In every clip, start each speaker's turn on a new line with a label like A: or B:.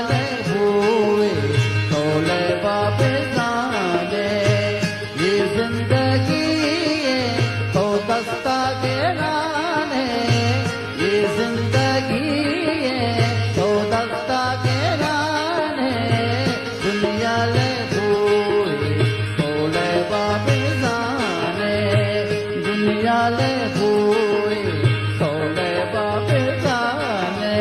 A: ले हुए तोले बाबे जाने ये जिंदगी तो दस्ता के राने ये जिंदगी तो दस्ता के राने दुनिया ले हुए तोले बाबे जाने दुनिया ले हुए तोले बाबे जाने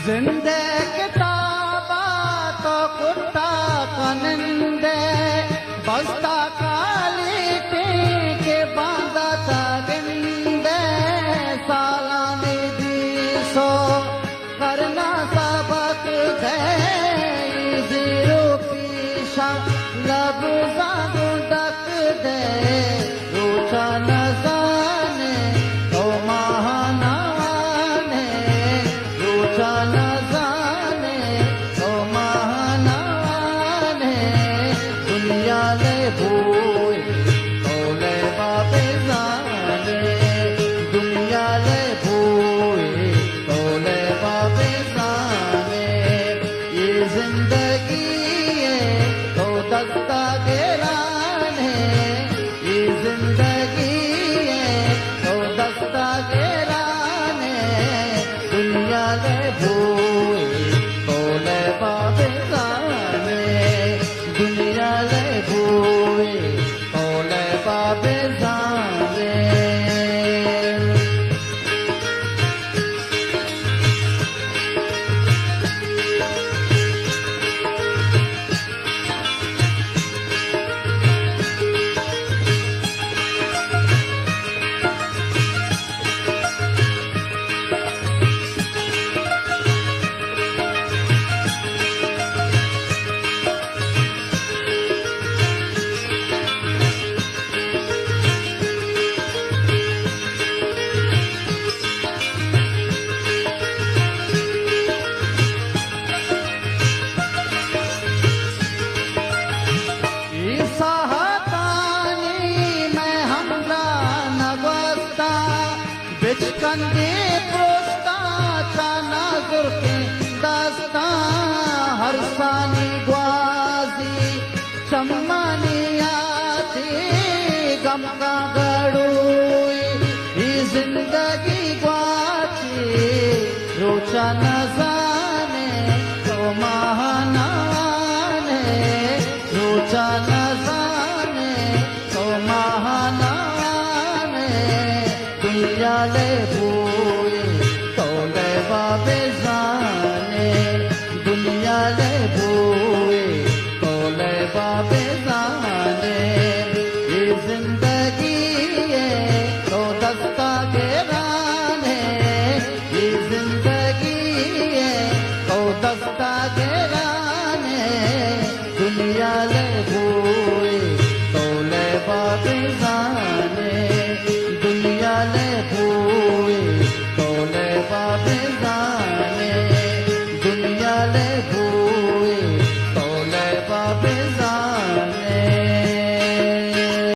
A: जिंदे किताबा तो कुत्ता कनिंदे बस्ता काली के बांधा तगिंदे सालानी दीसो करना सबक दे जीरो पीछा लब सागु डक दे रूचा न जाने तो महानाने रूचा न जाने तो महानाने दुनिया ले भूए तोले बाबे जाने दुनिया ले भूए तोले बाबे जाने ये जिंदगी तो दस्ता के राने ये जिंदगी तो दस्ता के राने दुनिया ले भूए तोले बाबे जाने दुनिया ले भूए तोले बाबे जाने बिचकंदी पोस्ता चाना गुरके दास्ता हरसानी ग्वाजी चम्मानी आती गमका गड़ुई ये जिंदगी ग्वाची रोचा न